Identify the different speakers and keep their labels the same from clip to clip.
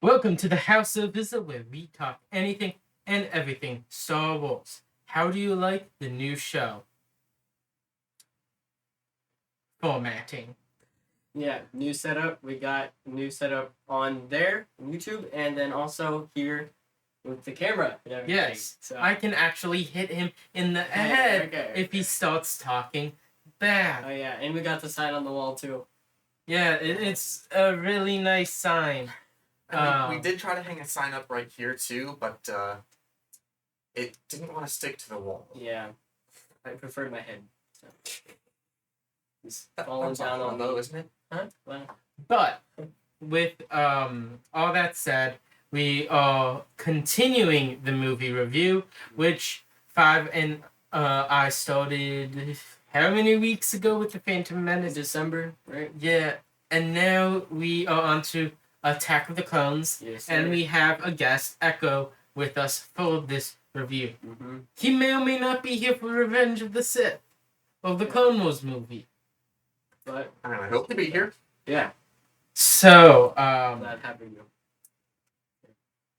Speaker 1: Welcome to the House of Vizsla, where we talk anything and everything Star Wars. How do you like the new show? Formatting.
Speaker 2: Yeah, new setup. We got new setup on there, YouTube, and then also here with the camera and everything.
Speaker 1: Yes,
Speaker 2: So
Speaker 1: I can actually hit him in the head if he starts talking bad.
Speaker 2: Oh yeah, and we got the sign on the wall too.
Speaker 1: Yeah, it's a really nice sign.
Speaker 3: We did try to hang a sign up right here too, but it didn't want to stick to the wall.
Speaker 2: Yeah, I preferred my head. So. It's falling down on
Speaker 3: low,
Speaker 2: me,
Speaker 3: isn't it?
Speaker 2: Huh? Well.
Speaker 1: But with all that said, we are continuing the movie review, which I started how many weeks ago with the Phantom Menace?
Speaker 2: December, right?
Speaker 1: Yeah, and now we are on to Attack of the Clones,
Speaker 2: Yes,
Speaker 1: and we have a guest, Echo, with us for this review.
Speaker 2: Mm-hmm.
Speaker 1: He may or may not be here for Revenge of the Sith, or the Clone Wars movie.
Speaker 2: But
Speaker 3: I hope to be here.
Speaker 2: Yeah.
Speaker 1: So,
Speaker 2: Glad having you.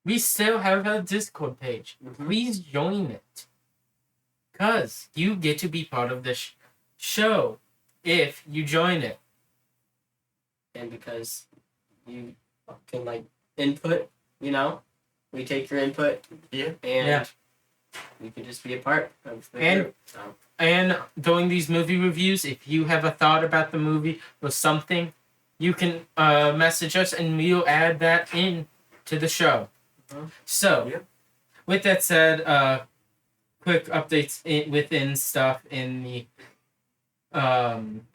Speaker 1: we still have a Discord page.
Speaker 2: Mm-hmm.
Speaker 1: Please join it, cause you get to be part of the show if you join it.
Speaker 2: And because you can input, we take your input.
Speaker 3: Yeah.
Speaker 2: And you can just be a part of the group. So.
Speaker 1: And during these movie reviews, if you have a thought about the movie or something, you can message us and we'll add that in to the show.
Speaker 2: Mm-hmm.
Speaker 1: So, with that said, quick updates within stuff in the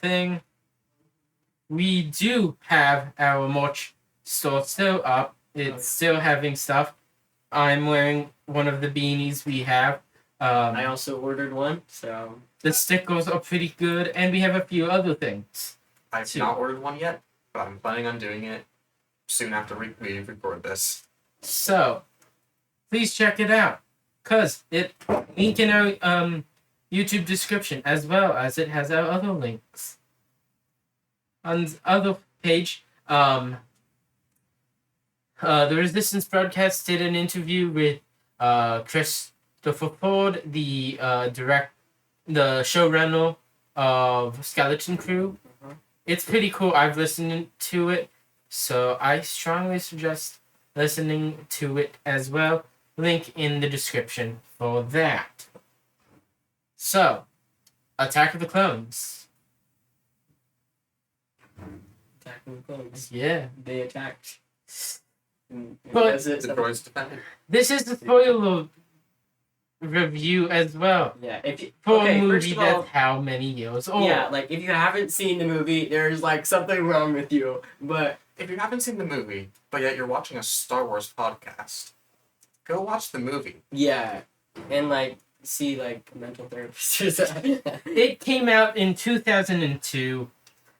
Speaker 1: thing. We do have our merch store still up. It's still having stuff. I'm wearing one of the beanies we have.
Speaker 2: I also ordered one, so...
Speaker 1: The stickers are pretty good, and we have a few other things.
Speaker 3: I've not ordered one yet, but I'm planning on doing it soon after we record this.
Speaker 1: So, please check it out, cause it link in our YouTube description as well as it has our other links. On the other page, the Resistance Broadcast did an interview with Christopher Ford, the showrunner of Skeleton Crew.
Speaker 2: Mm-hmm.
Speaker 1: It's pretty cool. I've listened to it, so I strongly suggest listening to it as well. Link in the description for that. So, Attack of the Clones.
Speaker 2: Attack of the Clones.
Speaker 1: Yeah.
Speaker 2: They attacked.
Speaker 1: But
Speaker 3: the droids defended.
Speaker 1: This is the spoiler review as well.
Speaker 2: Yeah.
Speaker 1: For a movie that's how many years old?
Speaker 2: Yeah, if you haven't seen the movie, there's something wrong with you. But
Speaker 3: if you haven't seen the movie, but yet you're watching a Star Wars podcast, go watch the movie.
Speaker 2: Yeah, and see mental therapists.
Speaker 1: It came out in 2002.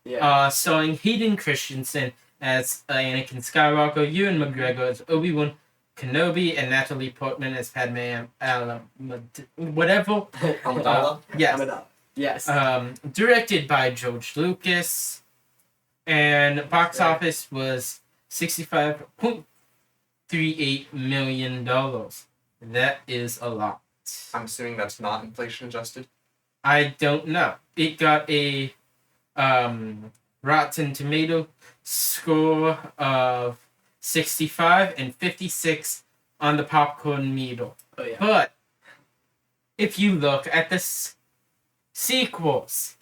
Speaker 2: Yeah.
Speaker 1: Starring Hayden Christensen as Anakin Skywalker, Ewan McGregor as Obi-Wan Kenobi, and Natalie Portman as Padme whatever.
Speaker 3: Amidala?
Speaker 1: Yes.
Speaker 2: Amidala. Yes.
Speaker 1: Directed by George Lucas, and box office was $65.38 million. That is a lot.
Speaker 3: I'm assuming that's not inflation adjusted.
Speaker 1: I don't know. It got a Rotten Tomato score of 65 and 56 on the popcorn meter.
Speaker 2: Oh yeah.
Speaker 1: But if you look at the sequels,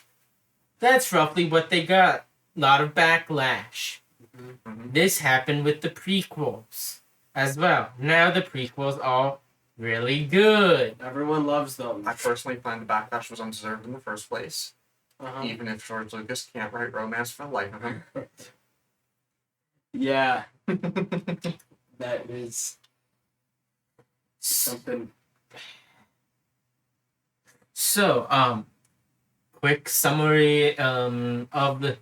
Speaker 1: that's roughly what they got. A lot of backlash.
Speaker 3: Mm-hmm.
Speaker 1: This happened with the prequels as well. Now the prequels are really good.
Speaker 2: Everyone loves them.
Speaker 3: I personally find the backlash was undeserved in the first place.
Speaker 2: Uh-huh.
Speaker 3: Even if George Lucas can't write romance for the life of him.
Speaker 2: Yeah. That is something.
Speaker 1: So, quick summary of the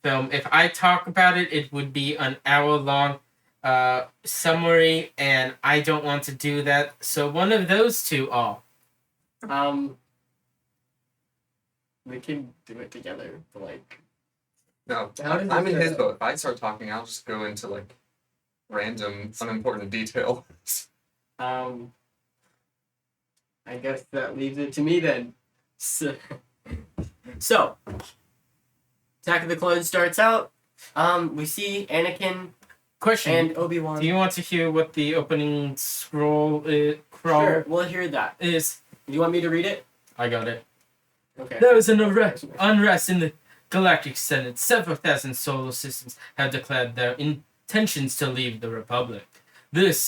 Speaker 1: film. If I talk about it, it would be an hour-long summary, and I don't want to do that. So one of those two are.
Speaker 2: We can do it together, but
Speaker 3: No,
Speaker 2: How did
Speaker 3: I'm
Speaker 2: we
Speaker 3: in
Speaker 2: do
Speaker 3: his
Speaker 2: that?
Speaker 3: boat. If I start talking, I'll just go into random, unimportant detail.
Speaker 2: I guess that leaves it to me then. So, Attack of the Clones starts out. We see Anakin
Speaker 1: Question.
Speaker 2: and Obi-Wan.
Speaker 1: Do you want to hear what the opening crawl
Speaker 2: Sure, we'll hear that.
Speaker 1: is?
Speaker 2: Do you want me to read it?
Speaker 1: I got it.
Speaker 2: Okay.
Speaker 1: There is an unrest in the Galactic Senate. Several thousand solar systems have declared their intentions to leave the Republic. This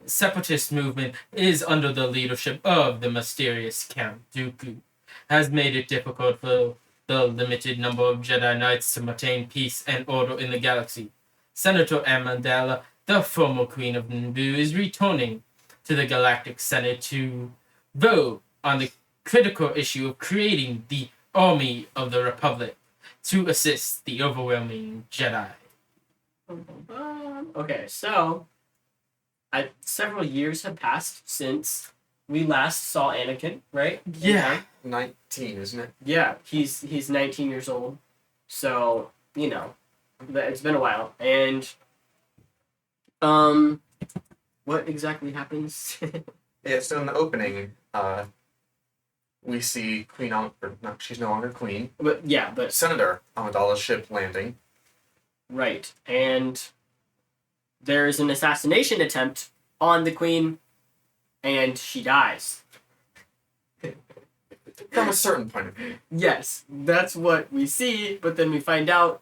Speaker 1: separatist movement is under the leadership of the mysterious Count Dooku. Has made it difficult for the limited number of Jedi Knights to maintain peace and order in the galaxy. Senator Amandala, the former Queen of Naboo, is returning to the Galactic Senate to vote on the critical issue of creating the Army of the Republic to assist the overwhelming Jedi.
Speaker 2: Okay, so several years have passed since we last saw Anakin, right?
Speaker 1: Yeah.
Speaker 3: 19, isn't it?
Speaker 2: Yeah, he's 19 years old, so it's been a while. And what exactly happens?
Speaker 3: Yeah, so in the opening, we see Queen she's no longer Queen.
Speaker 2: But
Speaker 3: Senator Amidala's ship landing.
Speaker 2: right, and there's an assassination attempt on the Queen, and she dies.
Speaker 3: From a certain point of view.
Speaker 2: Yes, that's what we see, but then we find out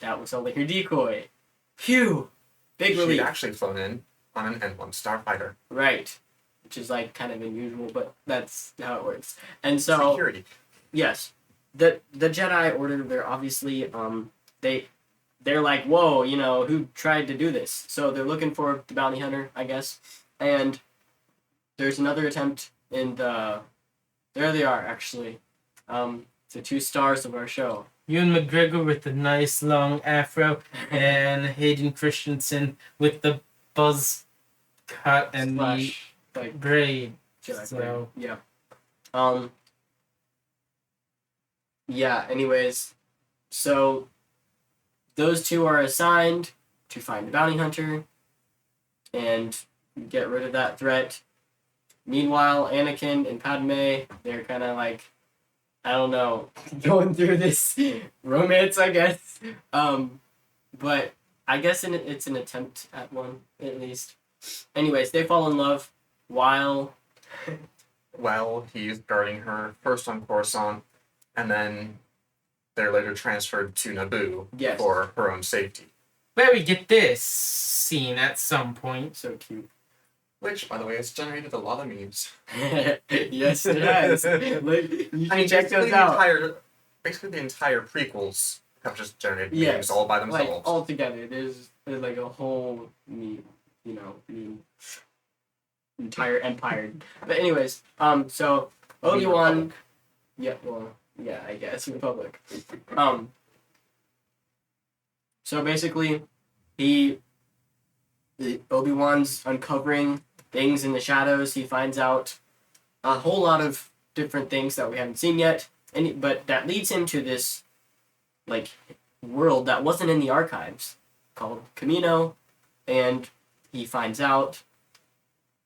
Speaker 2: that was only her decoy. Phew! Big relief.
Speaker 3: She'd actually flown in on an N1 starfighter.
Speaker 2: Right. Which is like kind of unusual, but that's how it works. And so
Speaker 3: Security.
Speaker 2: yes. The Jedi Order, they're obviously they're like, whoa, who tried to do this? So they're looking for the bounty hunter, I guess. And there's another attempt in there they are actually. The 2 stars of our show.
Speaker 1: Ewan McGregor with the nice long afro, and Hayden Christensen with the buzz cut and
Speaker 2: Slash,
Speaker 1: the braid.
Speaker 2: Jedi
Speaker 1: So
Speaker 2: yeah. Yeah, anyways. So those 2 are assigned to find the bounty hunter and get rid of that threat. Meanwhile, Anakin and Padme, they're kind of like, I don't know, going through this romance, I guess. But I guess it's an attempt at one, at least. Anyways, they fall in love while...
Speaker 3: Well, he's guarding her first on Coruscant, and then they're later transferred to Naboo for her own safety.
Speaker 1: where we get this scene at some point.
Speaker 2: So cute.
Speaker 3: Which, by the way, has generated a lot of memes.
Speaker 2: Yes, it has. Like, you can check
Speaker 3: basically
Speaker 2: those out.
Speaker 3: Basically, the entire prequels have just generated
Speaker 2: Yes,
Speaker 3: memes all by themselves.
Speaker 2: Like, all together. There's like a whole meme, entire empire. But anyways, so Obi-Wan... Yeah, well, yeah, I guess, Republic. So basically, Obi-Wan's uncovering things in the shadows. He finds out a whole lot of different things that we haven't seen yet, but that leads him to this, like, world that wasn't in the archives called Camino, and he finds out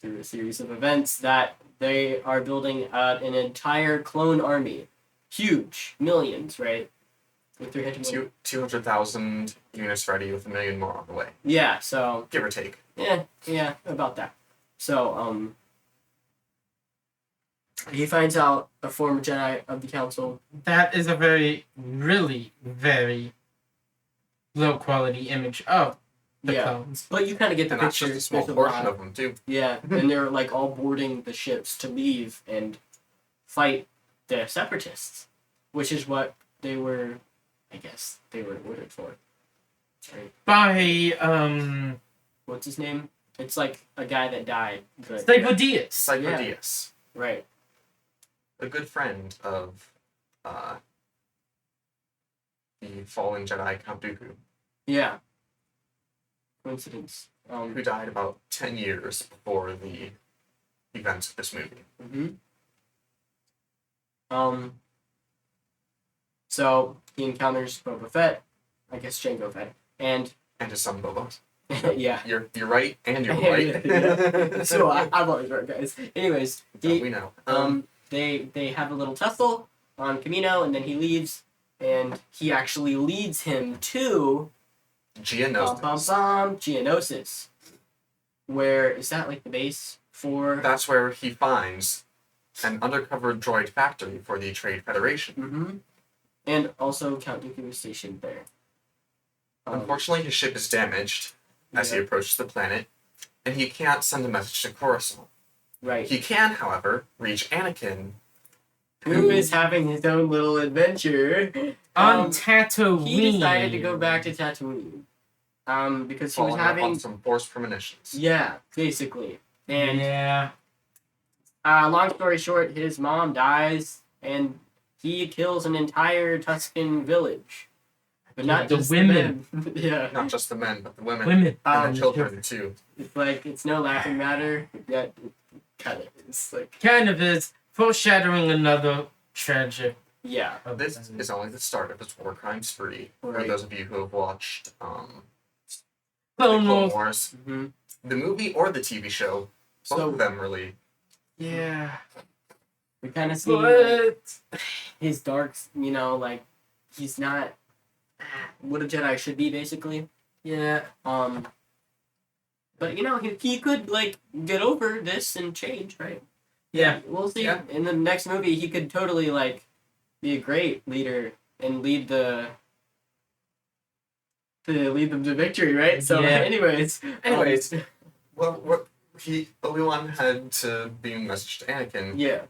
Speaker 2: through a series of events that they are building an entire clone army. Huge. Millions, right? With 300
Speaker 3: 200,000 units ready with 1 million more on the way.
Speaker 2: Yeah, so...
Speaker 3: Give or take.
Speaker 2: Yeah, about that. So, he finds out a former Jedi of the Council.
Speaker 1: That is a really very low quality image of the clones.
Speaker 2: But you kind of get the
Speaker 3: And that's
Speaker 2: picture.
Speaker 3: just a small portion of them, too.
Speaker 2: Yeah, and they're like all boarding the ships to leave and fight the Separatists, which is what they were, I guess, they were ordered for. Right?
Speaker 1: By,
Speaker 2: What's his name? It's like a guy that died. But
Speaker 1: Cyclodius.
Speaker 3: Cyclodius.
Speaker 2: Right.
Speaker 3: A good friend of the fallen Jedi Count Dooku.
Speaker 2: Yeah. Coincidence.
Speaker 3: Who died about 10 years before the events of this movie.
Speaker 2: So he encounters Boba Fett, I guess Jango Fett, and
Speaker 3: his son Boba.
Speaker 2: Yeah.
Speaker 3: You're right, and you're right.
Speaker 2: Yeah. So I'm always right, guys. Anyways,
Speaker 3: we know.
Speaker 2: They have a little tussle on Camino, and then he leaves, and he actually leads him to Geonosis. Where is that, like the base for?
Speaker 3: That's where he finds an undercover droid factory for the Trade Federation.
Speaker 2: Mm-hmm. And also Count Dooku is stationed there.
Speaker 3: Unfortunately, his ship is damaged as he approaches the planet, and he can't send a message to Coruscant.
Speaker 2: Right.
Speaker 3: He can, however, reach Anakin,
Speaker 2: who is having his own little adventure
Speaker 1: on Tatooine.
Speaker 2: He decided to go back to Tatooine. Because he was having
Speaker 3: some forced premonitions.
Speaker 2: Yeah, basically. And
Speaker 1: yeah.
Speaker 2: Long story short, his mom dies, and he kills an entire Tusken village. But not
Speaker 1: the
Speaker 2: just
Speaker 1: women.
Speaker 2: The men. Yeah.
Speaker 3: Not just the men, but the women.
Speaker 2: And
Speaker 3: the children too.
Speaker 2: It's like, it's no laughing matter, yet it kind of is. Like,
Speaker 1: kind of is foreshadowing another tragic.
Speaker 2: Yeah.
Speaker 3: This is only the start of his war crime spree.
Speaker 2: Right.
Speaker 3: For those of you who have watched
Speaker 1: Clone
Speaker 3: Wars,
Speaker 2: mm-hmm.
Speaker 3: the movie or the TV show, both of them really.
Speaker 1: Yeah.
Speaker 2: We kind of see like, his darks, like, he's not what a Jedi should be, basically.
Speaker 1: Yeah.
Speaker 2: But, he could, like, get over this and change, right?
Speaker 1: Yeah.
Speaker 2: We'll see.
Speaker 3: Yeah.
Speaker 2: In the next movie, he could totally, like, be a great leader and lead them to victory, right? So,
Speaker 1: yeah.
Speaker 2: anyways.
Speaker 3: Well, Obi-Wan had to beam a message to Anakin.
Speaker 2: Yeah.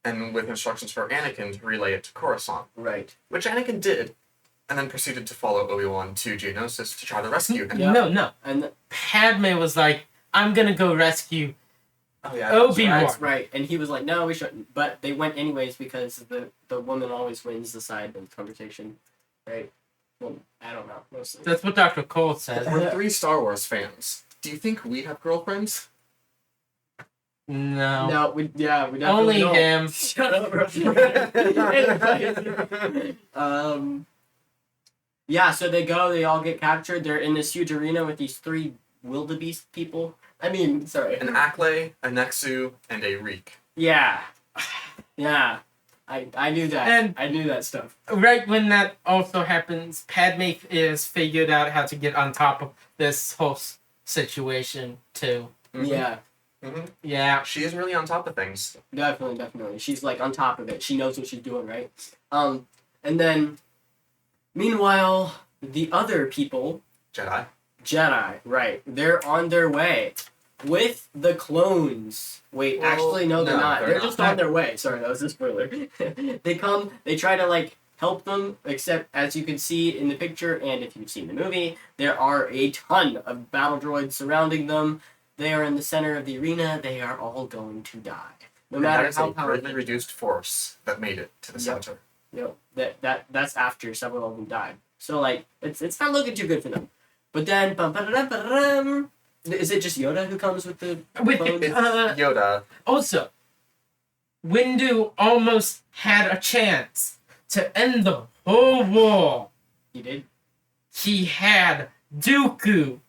Speaker 3: And with instructions for Anakin to relay it to Coruscant.
Speaker 2: Right.
Speaker 3: Which Anakin did, and then proceeded to follow Obi-Wan to Geonosis to try to rescue him.
Speaker 1: Yep. No. And Padme was like, I'm gonna go rescue Obi-Wan.
Speaker 2: That's right. And he was like, no, we shouldn't. But they went anyways because the woman always wins the side of the conversation. Right? Well, I don't know. Mostly.
Speaker 1: That's what Dr. Cole says.
Speaker 3: We're 3 Star Wars fans. Do you think we have girlfriends?
Speaker 1: No.
Speaker 2: No, we definitely
Speaker 1: only
Speaker 2: don't.
Speaker 1: him.
Speaker 2: Shut up, bro. Yeah, so they all get captured. They're in this huge arena with these 3 wildebeest people. Sorry.
Speaker 3: An Acklay, a Nexu, and a Reek.
Speaker 2: Yeah. Yeah. I knew that.
Speaker 1: And
Speaker 2: I knew that stuff.
Speaker 1: Right when that also happens, Padme is figured out how to get on top of this whole situation, too.
Speaker 2: Mm-hmm. Yeah.
Speaker 3: Mm-hmm.
Speaker 1: Yeah.
Speaker 3: She is really on top of things.
Speaker 2: Definitely. She's, like, on top of it. She knows what she's doing, right? And then, meanwhile, the other people... Jedi, right. They're on their way with the clones. Wait, actually, no, they're not. They're just on their way. Sorry, that was a spoiler. They try to, like, help them, except, as you can see in the picture, and if you've seen the movie, there are a ton of battle droids surrounding them. They are in the center of the arena. They are all going to die. No matter how powerful.
Speaker 3: Greatly reduced force that made it to the center.
Speaker 2: Yep. That's after several of them died. So, like, it's not looking too good for them. But then, is it just Yoda who comes with the clones?
Speaker 3: Yoda.
Speaker 1: Also, Windu almost had a chance to end the whole war.
Speaker 2: He did?
Speaker 1: He had Dooku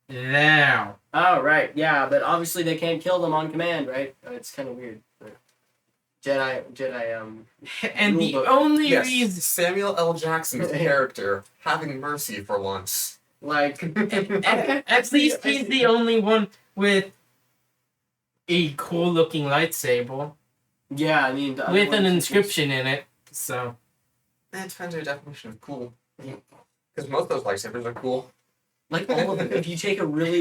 Speaker 1: there.
Speaker 2: Oh, right, yeah, but obviously they can't kill them on command, right? It's kind of weird. Jedi,
Speaker 1: and the only reason
Speaker 3: Samuel L. Jackson's character having mercy for once.
Speaker 2: Like,
Speaker 1: at least he's the only one with a cool-looking lightsaber.
Speaker 2: Yeah,
Speaker 1: with an inscription in it. So
Speaker 3: that depends on your definition of cool. Because most of those lightsabers are cool.
Speaker 2: Like all of them. If you take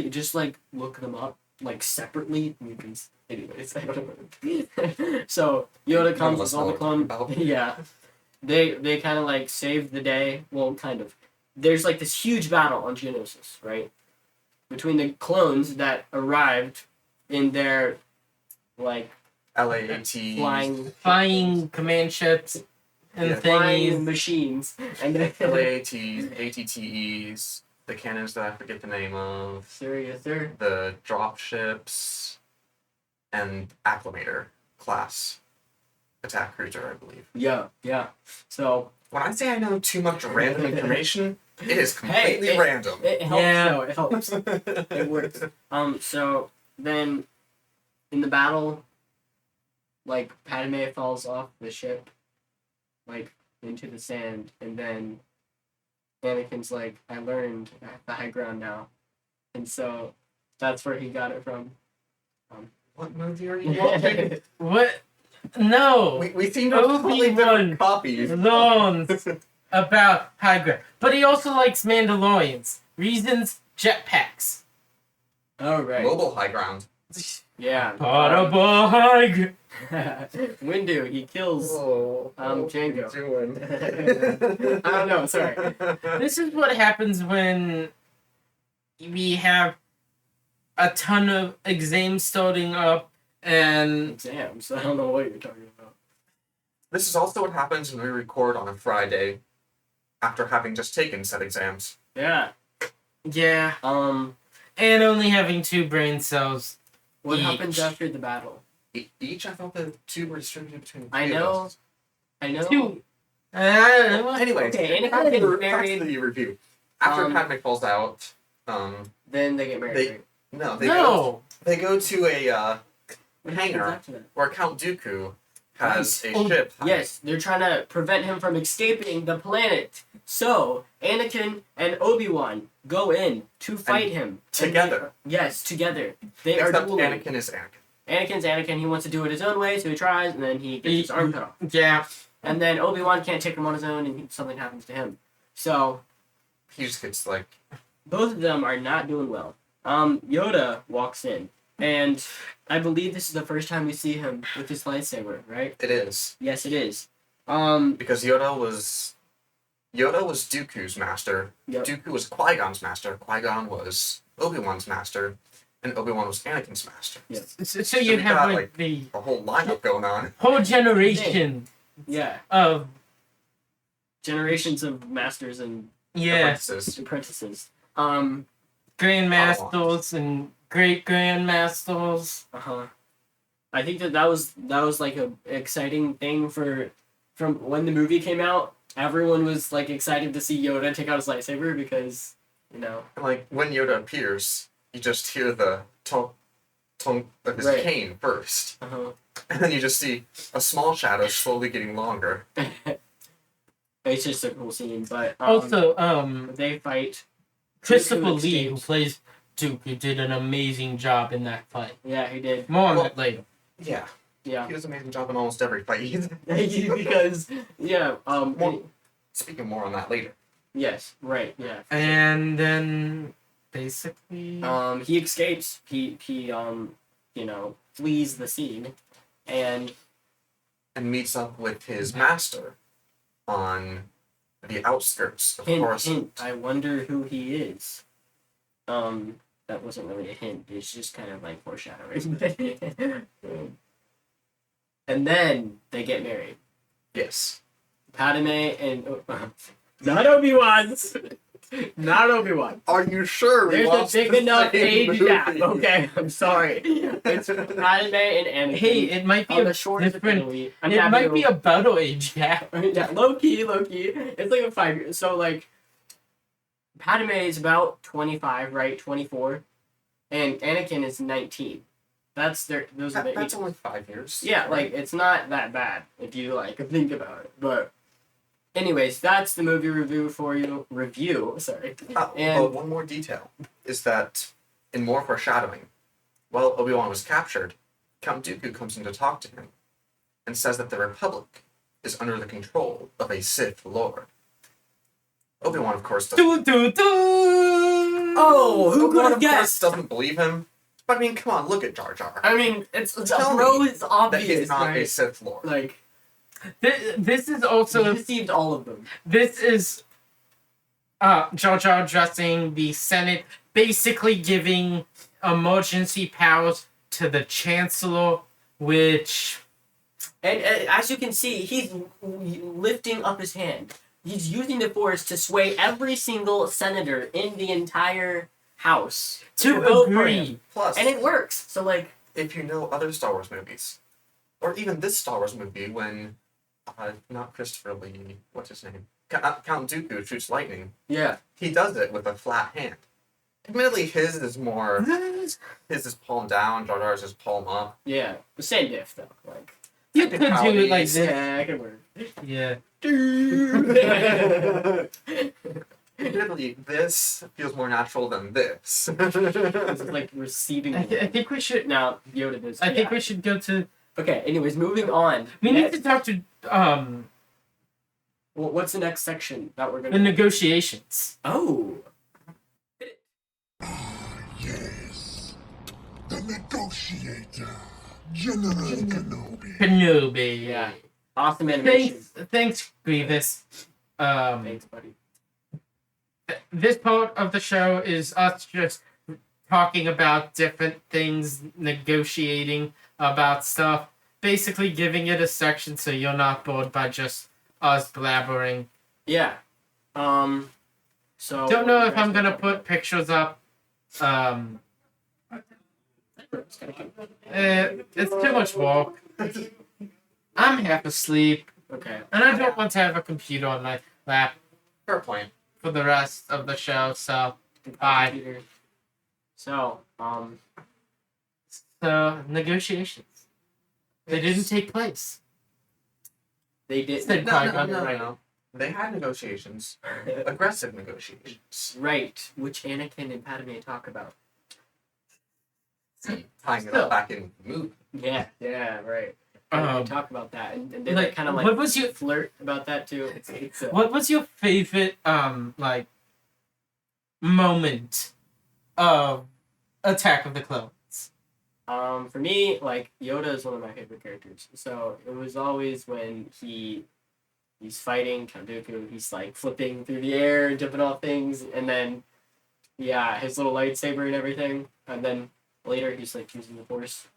Speaker 2: just like look them up, like separately, you can. Anyways, I don't know. So Yoda comes with all the clone. Yeah, they kind of like save the day. Well, kind of. There's like this huge battle on Geonosis, right? Between the clones that arrived in their like
Speaker 3: LAAT
Speaker 1: flying command ships and
Speaker 2: flying machines, and then
Speaker 3: LAATs, ATTEs, the cannons that I forget the name of, the drop ships, and Acclamator class attack cruiser, I believe.
Speaker 2: Yeah. So
Speaker 3: when I say I know too much random information, It is completely random.
Speaker 2: It helps,
Speaker 1: Yeah.
Speaker 2: though. It helps. It works. So then, in the battle, like, Padme falls off the ship, like, into the sand, and then Anakin's like, I learned I have the high ground now. And so, that's where he got it from.
Speaker 3: What movie are you watching?
Speaker 1: What? No.
Speaker 3: we seem to have completely different copies.
Speaker 1: Loans about high ground. But he also likes Mandalorians. Reasons, jetpacks.
Speaker 2: Oh, right.
Speaker 3: Mobile high ground.
Speaker 2: Yeah.
Speaker 1: Portable high ground.
Speaker 2: Windu, he kills Django.
Speaker 3: What are you doing?
Speaker 2: I don't know, sorry.
Speaker 1: This is what happens when we have a ton of exams starting up and
Speaker 2: Exams. I don't know what you're talking about.
Speaker 3: This is also what happens when we record on a Friday after having just taken said exams.
Speaker 2: Yeah.
Speaker 1: yeah,
Speaker 2: Um,
Speaker 1: and only having 2 brain cells.
Speaker 2: what
Speaker 1: Each.
Speaker 2: happens after the battle?
Speaker 3: Each, I thought the 2 were distributed between
Speaker 2: I
Speaker 3: three of
Speaker 2: know.
Speaker 3: us.
Speaker 2: I know.
Speaker 1: 2.
Speaker 3: Anyways,
Speaker 2: Okay, Anakin
Speaker 3: back to
Speaker 2: gets
Speaker 3: the
Speaker 2: married.
Speaker 3: review. After
Speaker 2: Um,
Speaker 3: Padme falls out,
Speaker 2: Then they get married.
Speaker 3: they go to a
Speaker 2: What
Speaker 3: hangar
Speaker 2: happens after that?
Speaker 3: where Count Dooku has
Speaker 2: Right.
Speaker 3: a ship.
Speaker 2: Yes, they're trying to prevent him from escaping the planet. So, Anakin and Obi-Wan go in to fight him.
Speaker 3: together.
Speaker 2: Yes, together. They
Speaker 3: Except
Speaker 2: are dueling.
Speaker 3: Anakin is Anakin.
Speaker 2: Anakin's Anakin. He wants to do it his own way, so he tries, and then he gets his arm cut off.
Speaker 1: Yeah.
Speaker 2: And then Obi-Wan can't take him on his own, and something happens to him. So,
Speaker 3: He just gets like,
Speaker 2: both of them are not doing well. Yoda walks in, and I believe this is the first time we see him with his lightsaber, right?
Speaker 3: it is.
Speaker 2: Yes, it is.
Speaker 3: Because Yoda was Dooku's master.
Speaker 2: Yep.
Speaker 3: Dooku was Qui-Gon's master. Qui-Gon was Obi-Wan's master. And Obi-Wan was Anakin's master.
Speaker 2: Yes.
Speaker 1: So you
Speaker 3: we
Speaker 1: have
Speaker 3: got,
Speaker 1: like the
Speaker 3: A whole lineup going on.
Speaker 1: whole generation
Speaker 2: Yeah.
Speaker 1: of
Speaker 2: Generations of masters and
Speaker 3: Apprentices.
Speaker 2: apprentices.
Speaker 1: grandmasters and great grandmasters.
Speaker 2: I think that was like a exciting thing from when the movie came out. Everyone was like excited to see Yoda take out his lightsaber because, you know.
Speaker 3: And like when Yoda appears, you just hear the tonk of his
Speaker 2: Right.
Speaker 3: cane first. And then you just see a small shadow slowly getting longer.
Speaker 2: It's just a cool scene, but
Speaker 1: Also,
Speaker 2: they fight.
Speaker 1: Christopher
Speaker 2: Dooku
Speaker 1: Lee, who
Speaker 2: escapes.
Speaker 1: plays Dooku, did an amazing job in that fight.
Speaker 2: Yeah, he did.
Speaker 1: More on
Speaker 3: Well-
Speaker 1: that later.
Speaker 3: Yeah.
Speaker 2: Yeah,
Speaker 3: He does an amazing job in almost every fight.
Speaker 2: because
Speaker 3: More- Speaking more on that later.
Speaker 2: yes, right, yeah.
Speaker 1: And then basically,
Speaker 2: He escapes. He flees the scene, and
Speaker 3: And meets up with his master on the outskirts of
Speaker 2: hint,
Speaker 3: Coruscant.
Speaker 2: I wonder who he is. That wasn't really a hint. It's just kind of like foreshadowing. And then they get married.
Speaker 3: Yes.
Speaker 2: Padme and not Obi-Wan's. Not Obi-Wan.
Speaker 3: Are you sure?
Speaker 2: There's a big enough age gap. Okay, I'm sorry. It's Padme and Anakin.
Speaker 1: hey, it might be
Speaker 2: on
Speaker 1: a
Speaker 2: the shortest
Speaker 1: different.
Speaker 2: movie.
Speaker 1: It might be a battle age gap.
Speaker 2: Yeah, low key. It's like a 5 years. So like, Padme is about 25, right? 24, and Anakin is 19. Those are the
Speaker 3: That's
Speaker 2: age.
Speaker 3: only 5 years.
Speaker 2: Yeah, like it's not that bad if you like think about it. But, anyways, that's the movie review for you. Sorry. And-
Speaker 3: But one more detail is that, in more foreshadowing, while Obi-Wan was captured, Count Dooku comes in to talk to him and says that the Republic is under the control of a Sith Lord. Obi-Wan, of course, doesn't,
Speaker 1: Do do do.
Speaker 2: Oh, who could
Speaker 3: Obi-Wan,
Speaker 2: have
Speaker 3: of course,
Speaker 2: guessed?
Speaker 3: doesn't believe him. But I mean, come on, look at Jar Jar.
Speaker 2: I mean, it's
Speaker 3: Tell
Speaker 2: bro
Speaker 3: me
Speaker 2: is
Speaker 3: That
Speaker 2: obvious,
Speaker 3: he's not a
Speaker 2: right?
Speaker 3: Sith Lord.
Speaker 2: Like,
Speaker 1: This is
Speaker 2: he
Speaker 1: also
Speaker 2: deceived all of them.
Speaker 1: this is Jar Jar addressing the Senate, basically giving emergency powers to the Chancellor, which
Speaker 2: And as you can see, he's lifting up his hand. He's using the Force to sway every single senator in the entire House
Speaker 1: to
Speaker 2: vote for
Speaker 1: agree.
Speaker 2: him.
Speaker 3: Plus,
Speaker 2: And it works. So, like,
Speaker 3: if you know other Star Wars movies, or even this Star Wars movie when, not Christopher Lee, what's his name? Count Dooku shoots lightning,
Speaker 2: Yeah.
Speaker 3: he does it with a flat hand. Admittedly, his is palm down, Jar Jar's is palm up.
Speaker 2: Yeah. The same diff though. Like.
Speaker 1: You could do it like this.
Speaker 2: Yeah, it could work.
Speaker 1: Yeah.
Speaker 3: Admittedly, this feels more natural than this.
Speaker 2: This is like receiving.
Speaker 1: I think we should.
Speaker 2: Now Yoda does.
Speaker 1: I think we should go to.
Speaker 2: Okay. Anyways, moving on.
Speaker 1: We need to talk to
Speaker 2: Well, what's the next section that we're
Speaker 1: the
Speaker 2: gonna?
Speaker 1: negotiations.
Speaker 2: Oh.
Speaker 4: Yes. The negotiator. General Kenobi.
Speaker 1: Kenobi.
Speaker 2: Yeah. Awesome animation.
Speaker 1: Thanks, Grievous.
Speaker 2: Thanks, buddy.
Speaker 1: This part of the show is us just talking about different things, negotiating about stuff, basically giving it a section so you're not bored by just us blabbering.
Speaker 2: Yeah. So.
Speaker 1: Don't know if I'm gonna put pictures up. It's too much work. I'm half asleep,
Speaker 2: Okay.
Speaker 1: and I don't want to have a computer on my lap
Speaker 3: Fair point.
Speaker 1: for the rest of the show. So, bye.
Speaker 2: So,
Speaker 1: So negotiations. They didn't take place.
Speaker 2: they did.
Speaker 1: Said Qui-Gon.
Speaker 3: No. They had negotiations. Aggressive negotiations.
Speaker 2: Right, which Anakin and Padme talk about.
Speaker 3: Tying it all back in the movie.
Speaker 2: Yeah, right. They talk about that, and they
Speaker 1: like,
Speaker 2: kind of like
Speaker 1: what was your
Speaker 2: flirt about that too. It's
Speaker 1: what was your favorite like moment of Attack of the Clones?
Speaker 2: For me, like Yoda is one of my favorite characters. So it was always when he's fighting Count Dooku, he's like flipping through the air, jumping off things, and then his little lightsaber and everything, and then later he's like using the Force.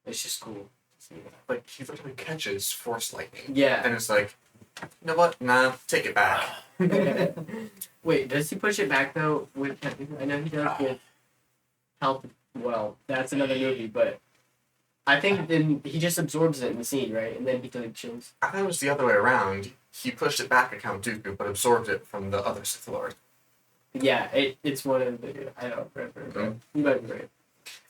Speaker 2: It's just cool.
Speaker 3: Like, he literally catches Force lightning.
Speaker 2: Yeah.
Speaker 3: And it's like, you know what? Nah, take it back.
Speaker 2: Wait, does he push it back though? With I know he does with Health. Well, that's another movie, but I think then he just absorbs it in the scene, right? And then he like chills.
Speaker 3: I thought it was the other way around. He pushed it back at Count Dooku, but absorbed it from the other Sith Lord.
Speaker 2: Yeah, it's one of the. I don't remember. But you might be right.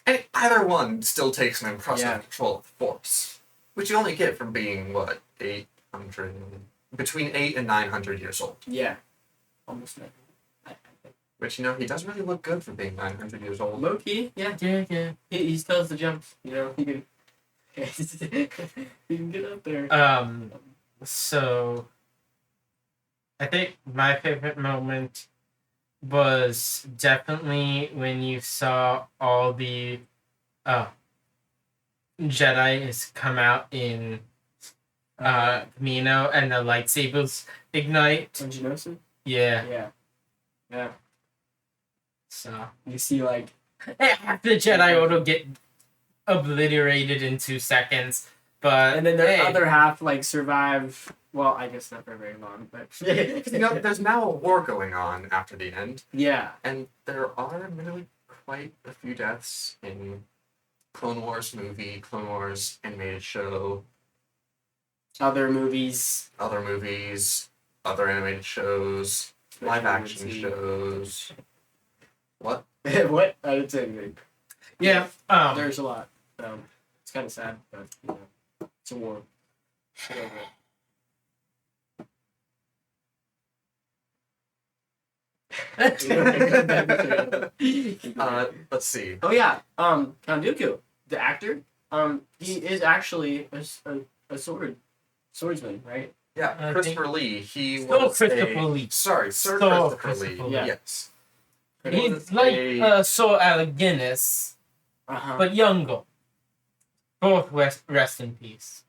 Speaker 3: And either one still takes an impressive
Speaker 2: Yeah.
Speaker 3: control of the Force. Which you only get from being, what, 800... Between 8 and 900 years old.
Speaker 2: Yeah, almost nothing. I think.
Speaker 3: Which, he doesn't really look good for being 900 years old.
Speaker 2: Low key, yeah. He still has the jumps. He can. He can get up there.
Speaker 1: So I think my favorite moment was definitely when you saw all the Jedi's come out in Camino and the lightsabers ignite.
Speaker 2: On Geonosis?
Speaker 1: Yeah.
Speaker 2: Yeah.
Speaker 1: So
Speaker 2: You see, like.
Speaker 1: half the Jedi Order get obliterated in 2 seconds, but
Speaker 2: And then the other half, like, survive. Well, I guess not for very long, but.
Speaker 3: There's now a war going on after the end.
Speaker 2: Yeah.
Speaker 3: And there are admittedly quite a few deaths in Clone Wars movie, Clone Wars animated show,
Speaker 2: Other movies.
Speaker 3: other movies, other animated shows, live action shows. What?
Speaker 2: What? I didn't say anything.
Speaker 1: yeah.
Speaker 2: There's a lot. It's kind of sad, but it's a war. Whatever.
Speaker 3: Let's see.
Speaker 2: Oh yeah, Count Dooku, the actor, he is actually a swordsman, right?
Speaker 3: Yeah,
Speaker 1: I
Speaker 3: Christopher Lee. He
Speaker 1: Still
Speaker 3: was
Speaker 1: Christopher Lee.
Speaker 3: Sorry, Sir
Speaker 1: Still
Speaker 3: Christopher Lee.
Speaker 1: Christopher
Speaker 2: Lee.
Speaker 3: Yes.
Speaker 1: He's
Speaker 3: was
Speaker 1: like Sir Alec Guinness,
Speaker 2: Uh-huh.
Speaker 1: but younger. Both rest in peace.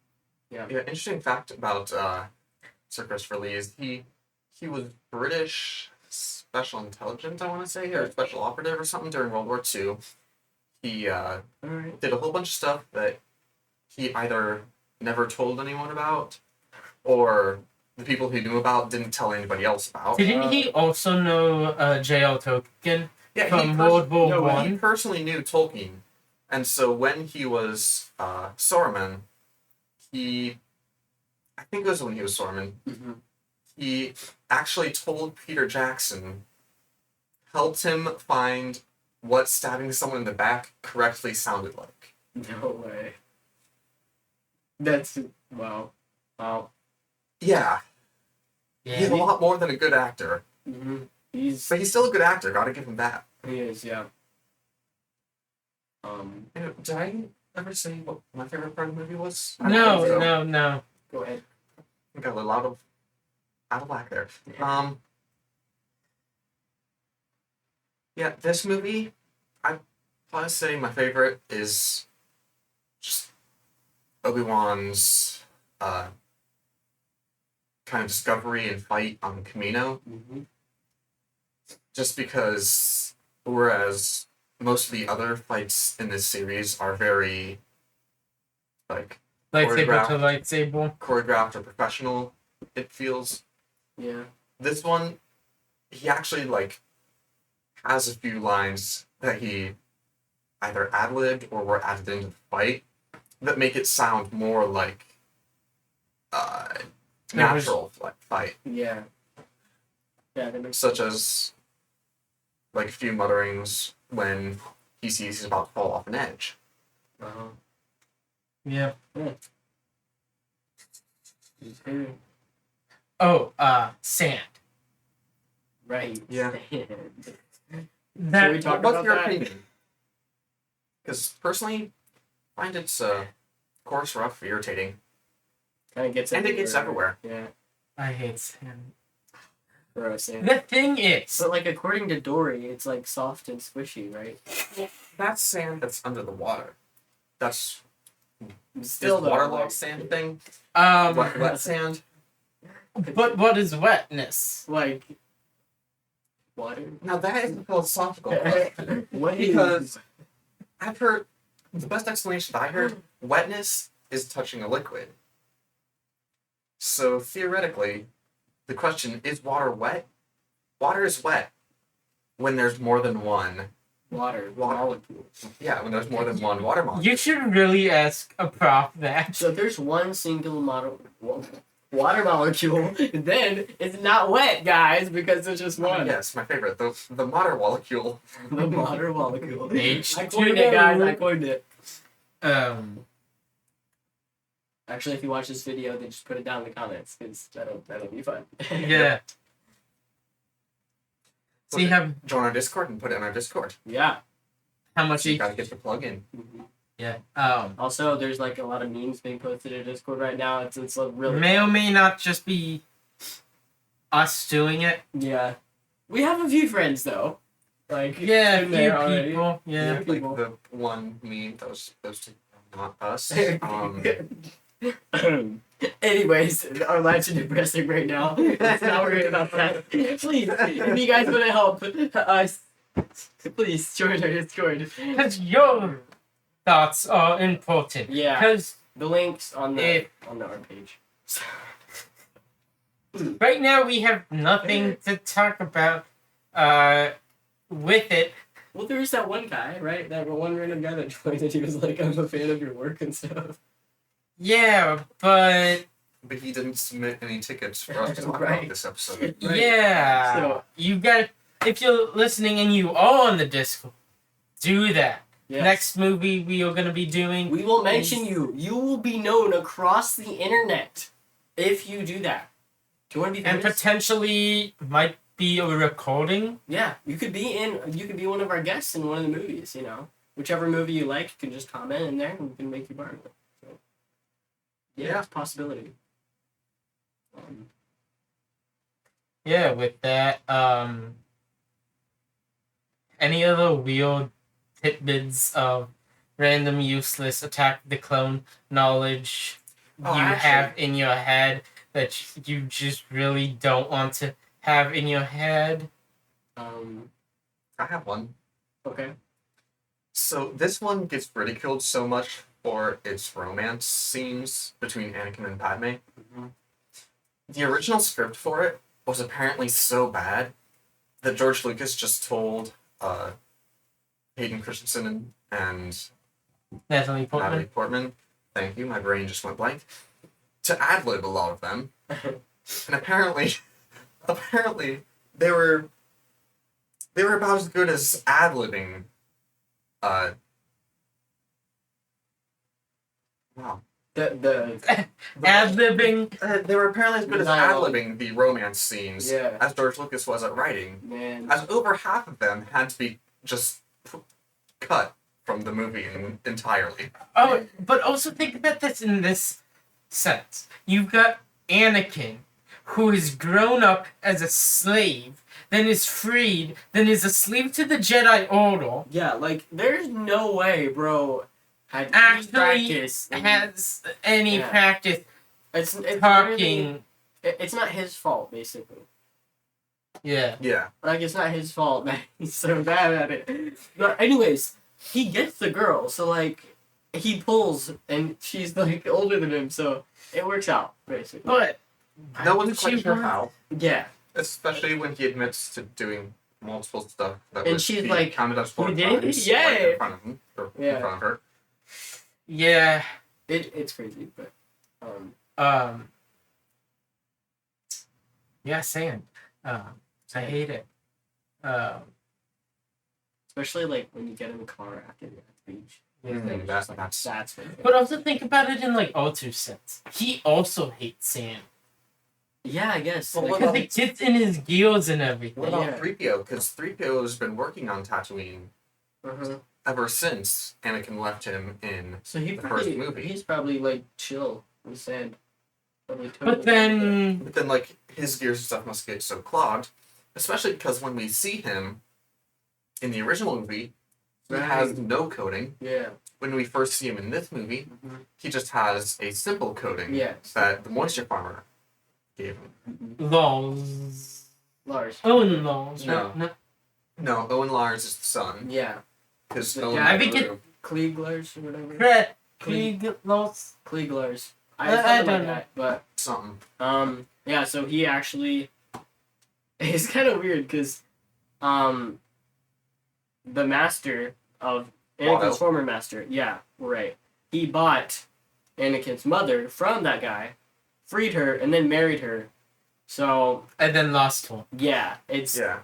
Speaker 3: Yeah, interesting fact about Sir Christopher Lee is he was British special intelligence, I want to say, or special operative or something during World War II. He
Speaker 2: All right.
Speaker 3: did a whole bunch of stuff that he either never told anyone about, or the people who knew about didn't tell anybody else about.
Speaker 1: Didn't he also know J.L. Tolkien
Speaker 3: Yeah,
Speaker 1: from World War
Speaker 3: he
Speaker 1: One?
Speaker 3: personally knew Tolkien, and so when he was Saruman, I think it was when he was Saruman,
Speaker 2: Mm-hmm.
Speaker 3: he actually told Peter Jackson, helped him find what stabbing someone in the back correctly sounded like.
Speaker 2: No way. That's wow. Wow.
Speaker 3: Yeah, he's a
Speaker 1: Yeah.
Speaker 3: lot more than a good actor.
Speaker 2: Mm-hmm.
Speaker 3: But he's still a good actor, gotta give him that.
Speaker 2: He is, yeah.
Speaker 3: Did I ever say what my favorite part of the movie was?
Speaker 1: No.
Speaker 2: Go ahead.
Speaker 3: I got a little out of whack there. Yeah, this movie, I'd probably say my favorite is just Obi-Wan's kind of discovery and fight on Kamino.
Speaker 2: Mm-hmm.
Speaker 3: Just because, whereas most of the other fights in this series are very, like,
Speaker 1: Lightsaber to lightsaber.
Speaker 3: choreographed or professional, it feels.
Speaker 2: Yeah.
Speaker 3: This one, he actually, like, has a few lines that he either ad-libbed or were added into the fight that make it sound more like natural fight.
Speaker 2: Yeah. Yeah, that makes
Speaker 3: Such as, like, a few mutterings when he sees he's about to fall off an edge.
Speaker 2: Uh-huh.
Speaker 1: Yeah.
Speaker 2: Mm-hmm.
Speaker 1: Oh, sand.
Speaker 2: Right.
Speaker 3: Yeah.
Speaker 1: That
Speaker 2: we talk
Speaker 3: What's
Speaker 2: about
Speaker 3: your
Speaker 2: that?
Speaker 3: opinion? Because personally, I find it's coarse, rough, irritating,
Speaker 2: Kind of gets
Speaker 3: and it gets everywhere.
Speaker 2: Yeah.
Speaker 1: I hate sand.
Speaker 2: Gross. Yeah.
Speaker 1: The thing is,
Speaker 2: But like according to Dory, it's like soft and squishy, right?
Speaker 3: That's sand that's under the water. That's
Speaker 2: Still
Speaker 3: this
Speaker 2: though,
Speaker 3: waterlogged
Speaker 2: like,
Speaker 3: sand thing.
Speaker 1: um,
Speaker 3: Wet sand.
Speaker 1: but what is wetness?
Speaker 2: like water.
Speaker 3: Now that is a philosophical question.
Speaker 2: What
Speaker 3: Because I've heard the best explanation that I heard: wetness is touching a liquid. So theoretically, the question is: water wet? Water is wet when there's more than one.
Speaker 2: water
Speaker 3: Water.
Speaker 2: molecule.
Speaker 3: Yeah, when there's more than one water molecule.
Speaker 1: You should really ask a prof that.
Speaker 2: So if there's one single water molecule, then it's not wet, guys, because there's just one.
Speaker 3: Yes, my favorite. The water molecule.
Speaker 2: The water molecule.
Speaker 1: H2O.
Speaker 2: I coined it, guys. I coined it. Actually, if you watch this video, then just put it down in the comments, because that'll be fun.
Speaker 1: Yeah. See
Speaker 3: Join our Discord and put it in our Discord.
Speaker 2: Yeah.
Speaker 1: how much
Speaker 3: So you
Speaker 1: each.
Speaker 3: gotta get the plug in.
Speaker 2: Mhm.
Speaker 1: Yeah.
Speaker 2: Also, there's like a lot of memes being posted in Discord right now. It's like really
Speaker 1: May or may not just be us doing it.
Speaker 2: yeah. We have a few friends though. Like
Speaker 1: Yeah, a
Speaker 2: in
Speaker 1: few
Speaker 2: there already.
Speaker 1: people. Yeah.
Speaker 3: Like
Speaker 2: people.
Speaker 3: the one meme that was supposed to not us.
Speaker 2: Anyways, our lives are depressing right now. Let's not worry about that. Please, if you guys want to help us, please join our Discord.
Speaker 1: Because your thoughts are important.
Speaker 2: Yeah,
Speaker 1: Because
Speaker 2: the links on the our page.
Speaker 1: right now we have nothing to talk about with it.
Speaker 2: Well, there was that one guy, right? That one random guy that joined and he was like, "I'm a fan of your work and stuff."
Speaker 1: Yeah, but
Speaker 3: But he didn't submit any tickets for us to talk
Speaker 2: Right.
Speaker 3: about this episode.
Speaker 2: Right.
Speaker 1: yeah,
Speaker 2: So-
Speaker 1: you got. If you're listening and you are on the Discord, do that.
Speaker 2: Yes.
Speaker 1: Next movie we are gonna be doing.
Speaker 2: We will mention you. You will be known across the internet if you do that. Do you want to be
Speaker 1: And
Speaker 2: famous?
Speaker 1: potentially might be a recording.
Speaker 2: Yeah, you could be one of our guests in one of the movies, you know. Whichever movie you like, you can just comment in there and we can make you part of it. So, yeah, it's a possibility.
Speaker 1: Yeah, with that, any other weird tidbits of random useless Attack the Clone knowledge
Speaker 3: Oh,
Speaker 1: you
Speaker 3: actually-
Speaker 1: have in your head that you just really don't want to have in your head?
Speaker 3: I have one.
Speaker 2: Okay.
Speaker 3: So this one gets ridiculed so much for its romance scenes between Anakin and Padme.
Speaker 2: Mhm.
Speaker 3: The original script for it was apparently so bad that George Lucas just told Hayden Christensen and
Speaker 1: Natalie Portman.
Speaker 3: Natalie Portman, thank you, my brain just went blank, to ad-lib a lot of them. And apparently they were about as good as ad-libbing. Wow.
Speaker 2: The
Speaker 1: Ad-libbing.
Speaker 3: They were apparently as good as
Speaker 2: Dialogue.
Speaker 3: ad-libbing the romance scenes
Speaker 2: Yeah.
Speaker 3: as George Lucas was at writing.
Speaker 2: man.
Speaker 3: As over half of them had to be just cut from the movie entirely.
Speaker 1: Oh, but also think about this in this sense. You've got Anakin, who is grown up as a slave, then is freed, then is a slave to the Jedi Order.
Speaker 2: Yeah, like there's no way, bro. Had any
Speaker 1: Actually
Speaker 2: practice.
Speaker 1: has any
Speaker 2: Yeah.
Speaker 1: practice
Speaker 2: It's
Speaker 1: talking.
Speaker 2: really- it's not his fault, basically.
Speaker 1: Yeah.
Speaker 3: Yeah.
Speaker 2: Like it's not his fault that he's so bad at it. But anyways, he gets the girl, so like he pulls, and she's like older than him, so it works out basically.
Speaker 1: But
Speaker 3: No
Speaker 1: why
Speaker 3: one's
Speaker 1: would
Speaker 3: quite
Speaker 1: she
Speaker 3: sure
Speaker 1: want-
Speaker 3: how.
Speaker 2: Yeah,
Speaker 3: Especially when he admits to doing multiple stuff that
Speaker 2: And
Speaker 3: would
Speaker 2: she's
Speaker 3: be
Speaker 2: like,
Speaker 3: counted as four
Speaker 2: "You did?
Speaker 3: crimes
Speaker 2: Yeah."
Speaker 3: right in front of him, or
Speaker 2: Yeah.
Speaker 3: in front of her.
Speaker 1: Yeah.
Speaker 2: it's crazy, but
Speaker 1: Yeah, sand. I hate it.
Speaker 2: especially like when you get in the car after you're at the beach.
Speaker 3: Mm,
Speaker 2: That's
Speaker 3: that's-
Speaker 2: that's what.
Speaker 1: But also think about it in like Otto's sense. He also hates sand.
Speaker 2: Yeah, I guess.
Speaker 3: Well,
Speaker 2: like,
Speaker 3: what
Speaker 1: Because
Speaker 3: about-
Speaker 1: it gets in his gills and everything.
Speaker 3: What about
Speaker 2: Yeah.
Speaker 3: 3PO? Because 3PO has been working on Tatooine
Speaker 2: uh-huh.
Speaker 3: ever since Anakin left him in.
Speaker 2: So he
Speaker 3: The
Speaker 2: probably
Speaker 3: first movie.
Speaker 2: he's probably like chill with sand. Probably
Speaker 1: But then
Speaker 3: But then, like, his gears and stuff must get so clogged. Especially because when we see him in the original movie, he has no coating.
Speaker 2: yeah.
Speaker 3: When we first see him in this movie,
Speaker 2: Mhm.
Speaker 3: he just has a simple coating
Speaker 2: Yeah.
Speaker 3: that the moisture farmer gave him.
Speaker 1: Laws.
Speaker 2: Lars.
Speaker 1: Owen Laws.
Speaker 3: No.
Speaker 1: No.
Speaker 3: No, Owen Lars is the son.
Speaker 2: Yeah.
Speaker 3: Because
Speaker 2: Yeah,
Speaker 3: Owen
Speaker 1: I think it-
Speaker 3: grew.
Speaker 2: Klieg Lars or whatever.
Speaker 1: Fred. Krieg Laws.
Speaker 2: Klieg Lars.
Speaker 1: I
Speaker 2: something
Speaker 1: don't
Speaker 2: like that,
Speaker 3: Something.
Speaker 2: but yeah. So he actually. It's kind of weird because, the master of Anakin's
Speaker 3: Watto.
Speaker 2: former master. Yeah. Right. He bought Anakin's mother from that guy, freed her, and then married her. So
Speaker 1: And then lost one.
Speaker 2: yeah, it's
Speaker 3: Yeah.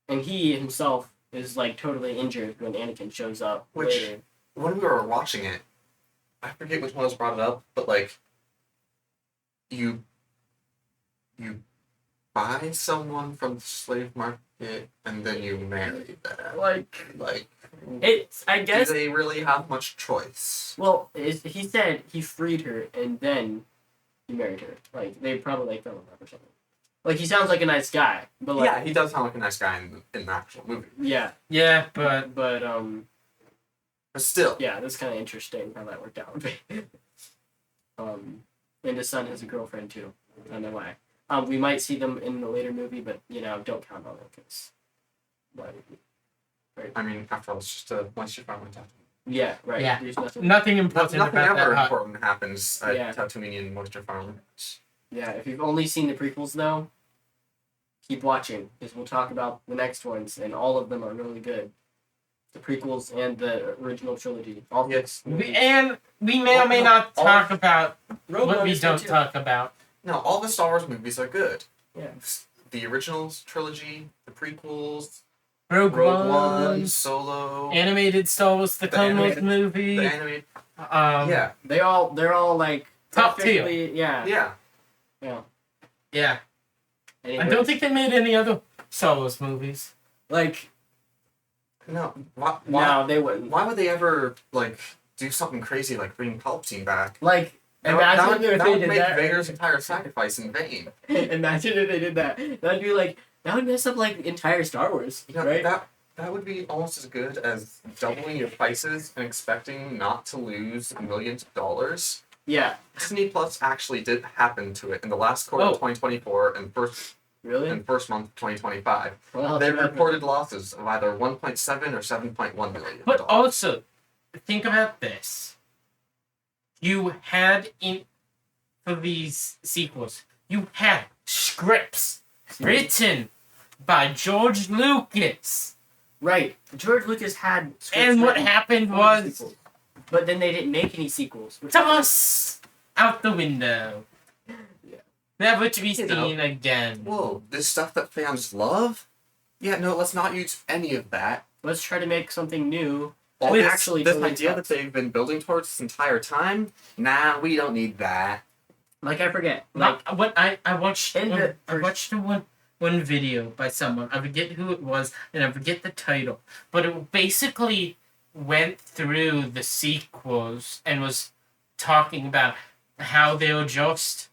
Speaker 2: and he himself is like totally injured when Anakin shows up
Speaker 3: Which-
Speaker 2: later.
Speaker 3: When we were watching it, I forget which one was brought it up, but like, you buy someone from the slave market and then you marry them. Like,
Speaker 2: It's I
Speaker 3: do
Speaker 2: guess
Speaker 3: they really have much choice?
Speaker 2: well he said he freed her and then he married her. Like they probably like fell in love or something. Like he sounds like a nice guy, but like
Speaker 3: Yeah, he does sound like a nice guy in the actual movie.
Speaker 2: yeah,
Speaker 1: Yeah, but
Speaker 2: but
Speaker 3: But still,
Speaker 2: yeah, that's kind of interesting how that worked out. And his son has a girlfriend too. I don't know why. We might see them in the later movie, but don't count on it because.
Speaker 3: I mean, after all, it's just a moisture farmer Tatooine.
Speaker 2: Yeah, right.
Speaker 1: Yeah.
Speaker 2: There's nothing.
Speaker 1: nothing important
Speaker 3: Nothing
Speaker 1: about
Speaker 3: ever
Speaker 1: that.
Speaker 3: important happens at
Speaker 2: Yeah.
Speaker 3: Tatooine moisture farm.
Speaker 2: Yeah, if you've only seen the prequels though, keep watching because we'll talk about the next ones, and all of them are really good. The prequels and the original trilogy. All
Speaker 3: Yes.
Speaker 1: We may or may not
Speaker 3: All-
Speaker 1: talk about
Speaker 2: Rogue
Speaker 1: what
Speaker 2: One
Speaker 1: we
Speaker 2: is good,
Speaker 1: don't
Speaker 2: too.
Speaker 1: talk about.
Speaker 3: No, all the Star Wars movies are good.
Speaker 2: Yeah.
Speaker 3: The originals trilogy, the prequels,
Speaker 1: Rogue
Speaker 3: Rogue
Speaker 1: One,
Speaker 3: One, Solo,
Speaker 1: animated Star Wars, the
Speaker 3: The
Speaker 1: Clone Wars
Speaker 3: animated-
Speaker 1: movie.
Speaker 3: the animated.
Speaker 1: Yeah.
Speaker 2: They're all like
Speaker 1: Top tier.
Speaker 2: perfectly- Yeah.
Speaker 3: Yeah.
Speaker 1: Yeah.
Speaker 2: Anyway,
Speaker 1: I don't think they made any other Star Wars movies.
Speaker 2: like
Speaker 3: No. Why
Speaker 2: no, they wouldn't.
Speaker 3: why would they ever like do something crazy like bring Palpatine back?
Speaker 2: Like
Speaker 3: That
Speaker 2: imagine
Speaker 3: would
Speaker 2: if they
Speaker 3: make
Speaker 2: did that.
Speaker 3: Vader's entire sacrifice in vain.
Speaker 2: Imagine if they did that. That'd be like that would mess up like entire Star Wars,
Speaker 3: You know,
Speaker 2: right?
Speaker 3: that would be almost as good as doubling your prices and expecting not to lose millions of dollars.
Speaker 2: Yeah.
Speaker 3: Disney Plus actually did happen to it in the last quarter
Speaker 1: Oh.
Speaker 3: of 2024 and
Speaker 2: Really?
Speaker 3: first month of 2025.
Speaker 2: Well,
Speaker 3: They
Speaker 2: that's-
Speaker 3: reported losses of either 1.7 or 7.1 million.
Speaker 1: But also, think about this. You had for these sequels, you had scripts written by George Lucas.
Speaker 2: Right. George Lucas had scripts
Speaker 1: And what
Speaker 2: written
Speaker 1: happened
Speaker 2: for the
Speaker 1: was
Speaker 2: sequels. But then they didn't make any sequels. Which
Speaker 1: toss out the window.
Speaker 2: Yeah.
Speaker 1: Never to be
Speaker 3: You know.
Speaker 1: seen again.
Speaker 3: Whoa, this stuff that fans love? Yeah, no, let's not use any of that.
Speaker 2: Let's try to make something new.
Speaker 3: All
Speaker 2: That
Speaker 3: this,
Speaker 2: actually
Speaker 3: this
Speaker 2: totally
Speaker 3: idea
Speaker 2: sucks.
Speaker 3: that they've been building towards this entire time? Nah, we don't need that.
Speaker 2: Like, I forget.
Speaker 1: Like
Speaker 2: Like,
Speaker 1: what I watched
Speaker 2: In the
Speaker 1: I watched one video by someone. I forget who it was and I forget the title, but it basically went through the sequels and was talking about how they were just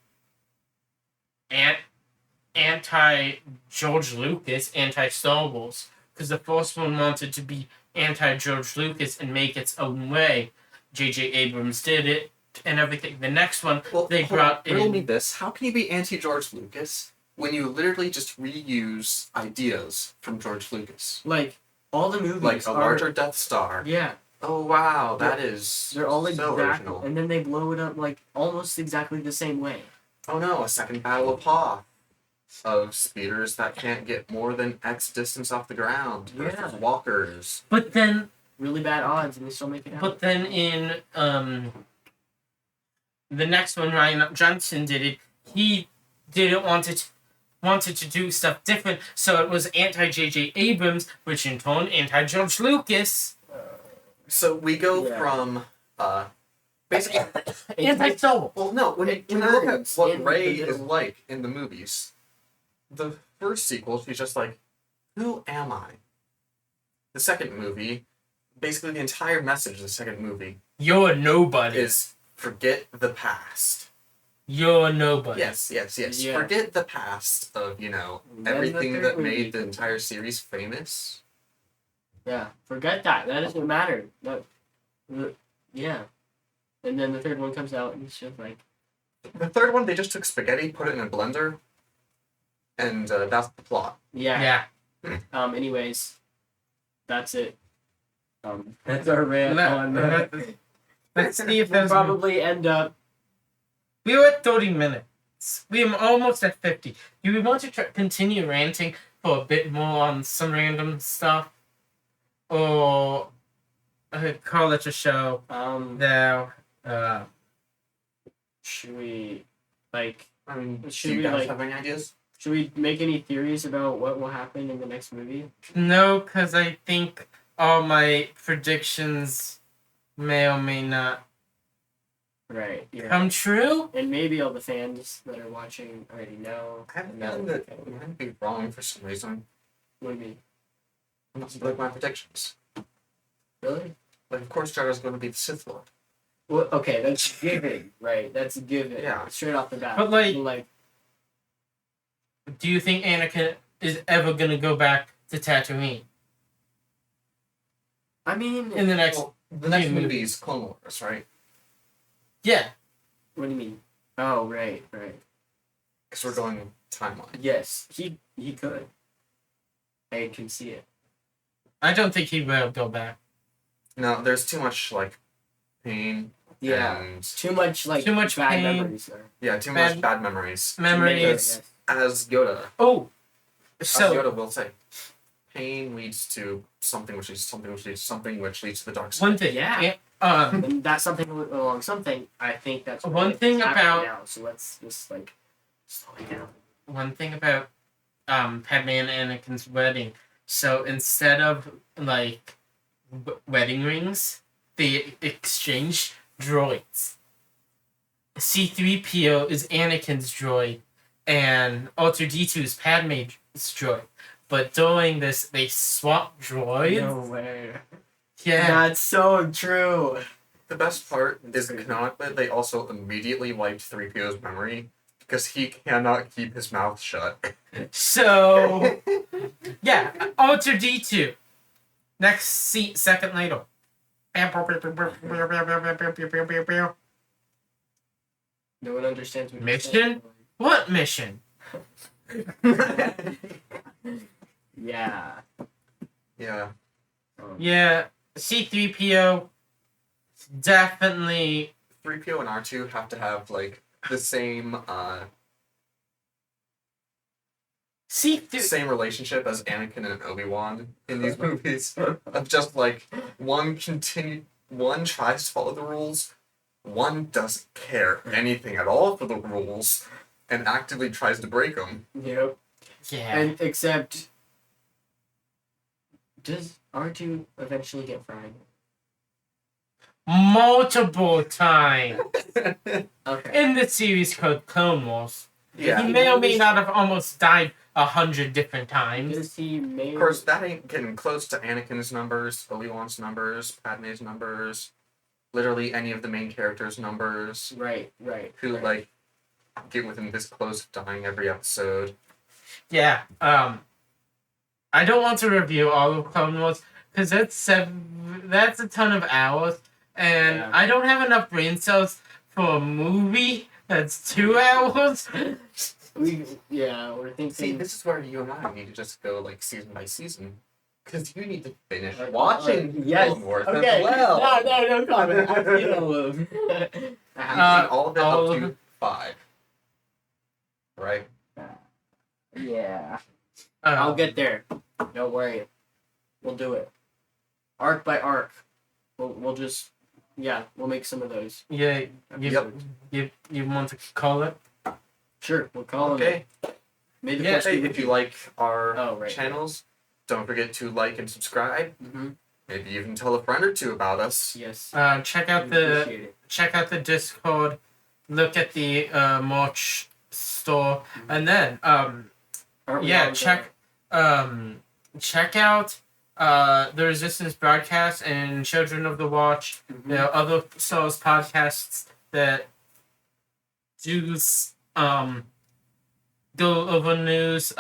Speaker 1: anti George Lucas, anti Star Wars, because the first one wanted to be anti George Lucas and make its own way. J.J. Abrams did it and everything. The next one,
Speaker 3: Well,
Speaker 1: they
Speaker 3: hold on,
Speaker 1: brought in.
Speaker 3: riddle me this. How can you be anti-George Lucas when you literally just reuse ideas from George Lucas?
Speaker 2: like all the movies
Speaker 3: Like a
Speaker 2: are...
Speaker 3: larger Death Star.
Speaker 2: Yeah.
Speaker 3: Oh, wow, that is
Speaker 2: They're all
Speaker 3: so
Speaker 2: exact,
Speaker 3: original.
Speaker 2: and then they blow it up like almost exactly the same way.
Speaker 3: Oh no, a second Battle of Hoth. Of speeders that can't get more than X distance off the ground.
Speaker 2: Yeah.
Speaker 3: Versus walkers.
Speaker 1: But then
Speaker 2: Really bad odds, and they still make it happen.
Speaker 1: But then in the next one, Ryan Johnson did it. He didn't wanted to do stuff different, so it was anti J.J. Abrams, which in turn anti George Lucas.
Speaker 3: So we go
Speaker 2: Yeah.
Speaker 3: from basically.
Speaker 1: Anti Star Wars.
Speaker 3: Well, no. When you
Speaker 2: It
Speaker 3: look at
Speaker 2: turns
Speaker 3: what
Speaker 2: in
Speaker 3: Rey
Speaker 2: the
Speaker 3: is
Speaker 2: middle.
Speaker 3: like in the movies, the first sequel, she's just like, "Who am I?" The second movie, basically the entire message of the second movie
Speaker 1: You're a nobody.
Speaker 3: is forget the past.
Speaker 1: You're a nobody.
Speaker 3: Yes.
Speaker 2: Yeah.
Speaker 3: Forget the past of,
Speaker 2: Then the
Speaker 3: everything
Speaker 2: third
Speaker 3: that
Speaker 2: movie
Speaker 3: made the
Speaker 2: comes
Speaker 3: entire series famous.
Speaker 2: Yeah, forget that. That doesn't matter. Yeah. And then the third one comes out, and it's just like...
Speaker 3: The third one, they just took spaghetti, put it in a blender, and that's the plot.
Speaker 2: Yeah.
Speaker 1: Yeah.
Speaker 2: Anyways, that's it. That's our rant on that.
Speaker 1: Let's see if
Speaker 2: We'll
Speaker 1: there's.
Speaker 2: probably end up...
Speaker 1: We were at 30 minutes. We're almost at 50. Do we want to continue ranting for a bit more on some random stuff? Or call it a show now?
Speaker 2: Should we, like...
Speaker 3: I mean,
Speaker 2: Should
Speaker 3: do you
Speaker 2: we,
Speaker 3: guys
Speaker 2: like-
Speaker 3: have any ideas?
Speaker 2: Should we make any theories about what will happen in the next movie?
Speaker 1: No, because I think all my predictions may or may not
Speaker 2: Right, yeah.
Speaker 1: come true.
Speaker 2: And maybe all the fans that are watching already know.
Speaker 3: I have a
Speaker 2: And that
Speaker 3: feeling
Speaker 2: would
Speaker 3: that
Speaker 2: be
Speaker 3: it might be wrong for some reason.
Speaker 2: What do you mean?
Speaker 3: Not like my predictions.
Speaker 2: Really?
Speaker 3: Like, of course, Jara's going to be the Sith Lord.
Speaker 2: Well, okay, that's given, right? That's a given.
Speaker 3: Yeah.
Speaker 2: Straight off the bat.
Speaker 1: But, like- Do you think Anakin is ever going to go back to Tatooine
Speaker 2: I mean,
Speaker 1: in the next?
Speaker 3: Well, the next
Speaker 1: few
Speaker 3: movie
Speaker 1: movies?
Speaker 3: is Clone Wars, right?
Speaker 1: Yeah.
Speaker 2: what do you mean? Oh, right.
Speaker 3: Because we're going timeline.
Speaker 2: Yes, he could. I can see it.
Speaker 1: I don't think he will go back.
Speaker 3: No, there's too much, like, pain.
Speaker 2: Yeah.
Speaker 3: And,
Speaker 2: Too much
Speaker 1: Too much
Speaker 2: bad
Speaker 1: pain.
Speaker 2: memories there.
Speaker 3: yeah, too
Speaker 1: Bad-
Speaker 3: much bad memories.
Speaker 1: Memories.
Speaker 2: Yes.
Speaker 3: As Yoda.
Speaker 1: Oh.
Speaker 3: As
Speaker 1: So
Speaker 3: Yoda will say, pain leads to something which leads to something which leads to something which leads to the dark side.
Speaker 1: one thing.
Speaker 2: Yeah. And that's something along something. I think that's what
Speaker 1: One
Speaker 2: it's
Speaker 1: thing
Speaker 2: happening
Speaker 1: about-
Speaker 2: now. So let's just like slow it down.
Speaker 1: one thing about Padme and Anakin's wedding. So instead of like wedding rings, they exchange droids. C-3PO is Anakin's droid, and R2-D2 is Padme's droid. But during this, they swap droids.
Speaker 2: No way.
Speaker 1: Yeah.
Speaker 2: That's so true.
Speaker 3: The best part is canonically, they also immediately wiped 3PO's memory because he cannot keep his mouth shut.
Speaker 1: So, yeah, R2-D2. Next second later.
Speaker 2: No one understands what
Speaker 1: Mission? What mission?
Speaker 2: you're saying. Yeah.
Speaker 3: Yeah.
Speaker 1: Yeah, C-3PO definitely.
Speaker 3: 3PO and R2 have to have, like, the same
Speaker 1: C-3.
Speaker 3: same relationship as Anakin and Obi-Wan in these movies. Of just, like, one tries to follow the rules, one doesn't care anything at all for the rules, and actively tries to break them.
Speaker 2: Yep.
Speaker 1: Yeah.
Speaker 2: And except, does R2 eventually get fried?
Speaker 1: Multiple times
Speaker 2: Okay.
Speaker 1: in the series called Clone Wars.
Speaker 3: Yeah.
Speaker 1: He may or may not have almost died 100 different times.
Speaker 2: Does he may?
Speaker 3: Of course, that ain't getting close to Anakin's numbers, Obi-Wan's numbers, Padme's numbers, literally any of the main characters' numbers,
Speaker 2: Right.
Speaker 3: who,
Speaker 2: right.
Speaker 3: like, get within this close of dying every episode.
Speaker 1: Yeah. I don't want to review all of Clone Wars because that's a ton of hours, and
Speaker 2: Yeah.
Speaker 1: I don't have enough brain cells for a movie that's 2 hours.
Speaker 2: We're thinking.
Speaker 3: See, this is where you and I need to just go, like, season by season. Because you need to finish
Speaker 2: Okay.
Speaker 3: watching
Speaker 2: Yes.
Speaker 3: Clone Wars
Speaker 2: Okay.
Speaker 3: as well.
Speaker 2: No comment. I've seen all of them.
Speaker 3: You've seen all of it
Speaker 1: all
Speaker 3: up
Speaker 1: of
Speaker 3: to
Speaker 1: it.
Speaker 3: 5. Right?
Speaker 2: Yeah. I'll get there. Don't worry. We'll do it. Arc by arc. We'll just we'll make some of those.
Speaker 1: Yeah.
Speaker 3: Yep.
Speaker 1: You want to call it?
Speaker 2: Sure, we'll call
Speaker 3: Okay.
Speaker 2: it. May the
Speaker 3: Yeah,
Speaker 2: force be
Speaker 3: hey,
Speaker 2: with
Speaker 3: if you like our
Speaker 2: Oh, right.
Speaker 3: channels, don't forget to like and subscribe.
Speaker 2: Mm-hmm.
Speaker 3: Maybe even tell a friend or two about us.
Speaker 2: Yes.
Speaker 1: Check
Speaker 2: We
Speaker 1: out the
Speaker 2: appreciate it.
Speaker 1: check out the Discord. Look at the merch store, and then
Speaker 2: Aren't we
Speaker 1: yeah,
Speaker 2: on
Speaker 1: check out the Resistance broadcast and Children of the Watch.
Speaker 2: Mhm.
Speaker 1: There are other Star Wars podcasts that do go over news.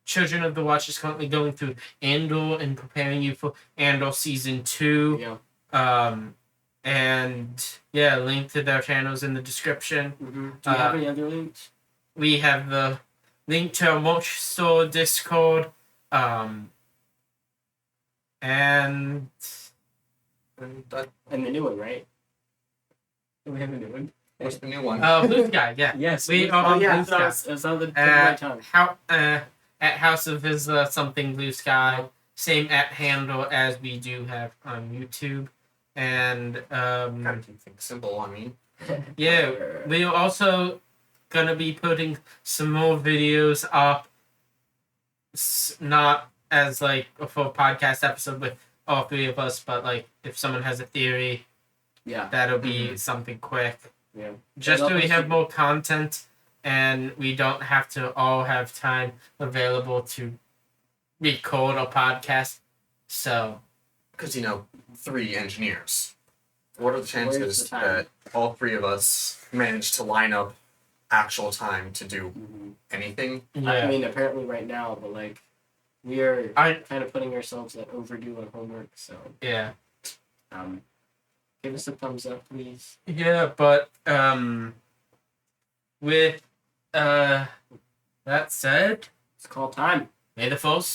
Speaker 1: Children of the Watch is currently going through Andor and preparing you for Andor season 2.
Speaker 2: Yeah.
Speaker 1: And yeah, link to their channels in the description.
Speaker 2: Mm-hmm. Do you have any other links?
Speaker 1: We have the link to our merch store Discord. And
Speaker 3: And that,
Speaker 2: And the new one, right? We have a new one.
Speaker 3: what's the new one?
Speaker 1: Blue Sky, yeah.
Speaker 2: Yes.
Speaker 1: We are on Blue Sky.
Speaker 2: It's on the right time.
Speaker 1: At House of Vizsla something Blue Sky. Same at handle as we do have on YouTube. And
Speaker 3: Gotta keep things simple, I mean.
Speaker 1: yeah, we're also gonna be putting some more videos up. Not as like a full podcast episode with all 3 of us, but like if someone has a theory,
Speaker 2: Yeah.
Speaker 1: that'll be something quick.
Speaker 2: Yeah.
Speaker 1: Just
Speaker 2: And
Speaker 1: so we
Speaker 2: also-
Speaker 1: have more content and we don't have to all have time available to record a podcast. So
Speaker 3: Because, 3 engineers. What are the
Speaker 2: Where's
Speaker 3: chances
Speaker 2: the time?
Speaker 3: that all 3 of us manage to line up actual time to do
Speaker 2: Mhm.
Speaker 3: anything?
Speaker 2: I
Speaker 1: yeah,
Speaker 2: mean, apparently right now, but like, we are
Speaker 1: I
Speaker 2: kind of putting ourselves at overdue on homework. So,
Speaker 1: yeah.
Speaker 2: give us a thumbs up, please.
Speaker 1: Yeah, but with that said,
Speaker 2: It's call time.
Speaker 1: may the force